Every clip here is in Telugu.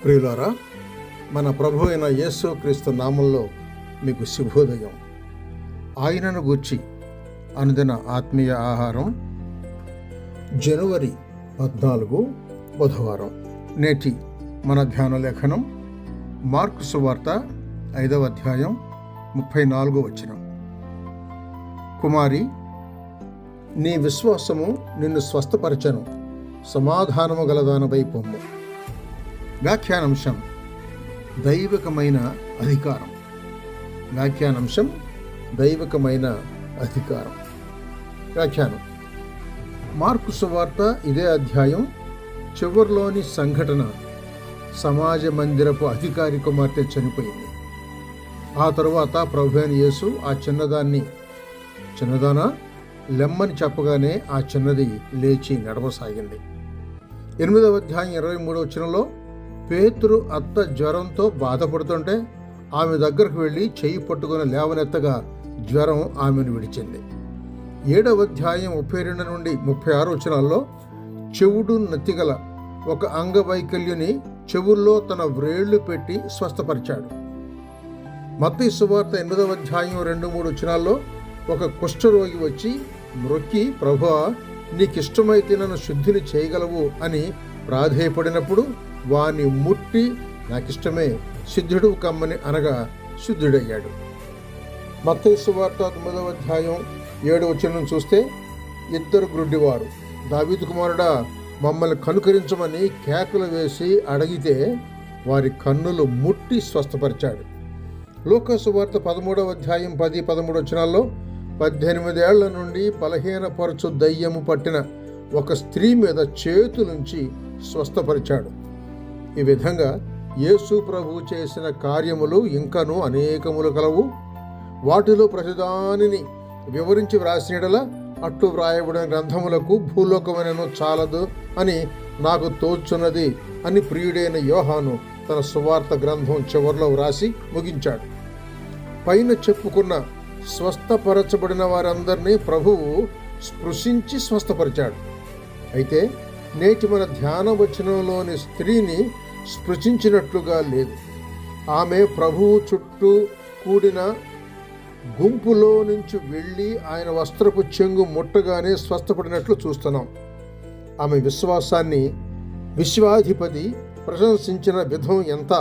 ప్రియులారా, మన ప్రభు అయిన యేసు క్రీస్తు నామంలో మీకు శుభోదయం. ఆయనను గూర్చి అనుదిన ఆత్మీయ ఆహారం, జనవరి 14 బుధవారం. నేటి మన ధ్యాన లేఖనం మార్కు సువార్త 5వ అధ్యాయం 34వ వచనం. కుమారి, నీ విశ్వాసము నిన్ను స్వస్థపరచను, సమాధానము గలదానవై పొమ్ము. వ్యాఖ్యానాంశం దైవికమైన అధికారం. వ్యాఖ్యానాంశం దైవికమైన అధికారం. వ్యాఖ్యానం: మార్కు సువార్త ఇదే అధ్యాయం చివరిలోని సంఘటన సమాజ మందిరపు అధికారి కుమార్తె చనిపోయింది. ఆ తరువాత ప్రభువైన యేసు ఆ చిన్నదానా లెమ్మని చెప్పగానే ఆ చిన్నది లేచి నడవసాగింది. 8వ అధ్యాయం 23వ వచనంలో పేతురు అత్త జ్వరంతో బాధపడుతుంటే ఆమె దగ్గరకు వెళ్ళి చెయ్యి పట్టుకుని లేవనెత్తగా జ్వరం ఆమెను విడిచింది. 7వ అధ్యాయం 32 నుండి 36 వచనాల్లో చెవుడు నత్తిగల ఒక అంగవైకల్యుని చెవుల్లో తన వ్రేళ్లు పెట్టి స్వస్థపరిచాడు. మత్తయి సువార్త 8వ అధ్యాయం 2-3 వచనాల్లో ఒక కుష్ఠరోగి వచ్చి మ్రొక్కి, ప్రభువా, నీకిష్టమైతే నన్ను శుద్ధిని చేయగలవు అని ప్రాధేయపడినప్పుడు వాని ముట్టి, నాకిష్టమే, సిద్ధుడు కమ్మని అనగా శుద్ధుడయ్యాడు. మత్తయి సువార్త 9వ అధ్యాయం 7వ వచనం చూస్తే, 2 గ్రుడ్డివారు దావీదు కుమారుడా, మమ్మల్ని కనుకరించమని కేకలు వేసి అడిగితే వారి కన్నులు ముట్టి స్వస్థపరిచాడు. లూకా సువార్త 13వ అధ్యాయం 10-13 వచనాల్లో 18 ఏళ్ల నుండి బలహీనపరచు దయ్యము పట్టిన ఒక స్త్రీ మీద చేతులుంచి స్వస్థపరిచాడు. ఈ విధంగా యేసు ప్రభు చేసిన కార్యములు ఇంకనూ అనేకములు కలవు. వాటిలో ప్రతిదానిని వివరించి వ్రాసినడలా అట్లు వ్రాయబడిన గ్రంథములకు భూలోకమైనను చాలదు అని నాకు తోచున్నది అని ప్రియుడైన యోహాను తన సువార్త గ్రంథం చివరిలో వ్రాసి ముగించాడు. పైన చెప్పుకున్న స్వస్థపరచబడిన వారందరినీ ప్రభువు స్పృశించి స్వస్థపరిచాడు. అయితే నేటి మన ధ్యాన వచనంలోని స్త్రీని స్పృశించినట్లుగా లేదు. ఆమె ప్రభువు చుట్టూ కూడిన గుంపులో నుంచి వెళ్ళి ఆయన వస్త్రపు చెంగు ముట్టగానే స్వస్థపడినట్లు చూస్తున్నాం. ఆమె విశ్వాసాన్ని విశ్వాధిపతి ప్రశంసించిన విధం ఎంత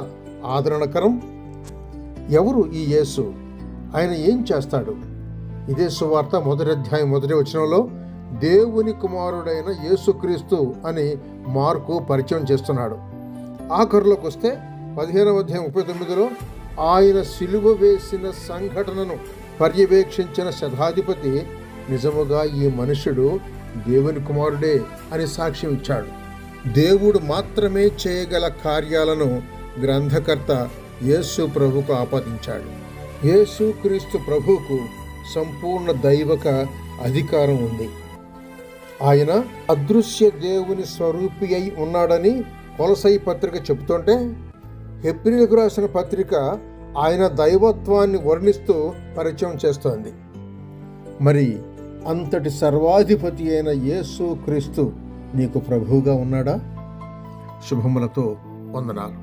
ఆదరణకరం! ఎవరు ఈ యేసు? ఆయన ఏం చేస్తాడు? ఇదే సువార్త 1వ అధ్యాయం 1వ వచనంలో దేవుని కుమారుడైన యేసుక్రీస్తు అని మార్కు పరిచయం చేస్తున్నాడు. ఆఖరులోకి వస్తే 15వ అధ్యాయం 39లో ఆయన సిలువ వేసిన సంఘటనను పర్యవేక్షించిన శతాధిపతి నిజముగా ఈ మనుషుడు దేవుని కుమారుడే అని సాక్ష్యం ఇచ్చాడు. దేవుడు మాత్రమే చేయగల కార్యాలను గ్రంథకర్త యేసు ప్రభుకు ఆపాదించాడు. యేసు క్రీస్తు ప్రభువుకు సంపూర్ణ దైవక అధికారం ఉంది. ఆయన అదృశ్య దేవుని స్వరూపి అయి ఉన్నాడని కొలసై పత్రిక చెబుతుంటే, హెబ్రీయులకు రాసిన పత్రిక ఆయన దైవత్వాన్ని వర్ణిస్తూ పరిచయం చేస్తోంది. మరి అంతటి సర్వాధిపతి అయిన యేసు క్రీస్తు నీకు ప్రభువుగా ఉన్నాడా? శుభములతో వందనాలు.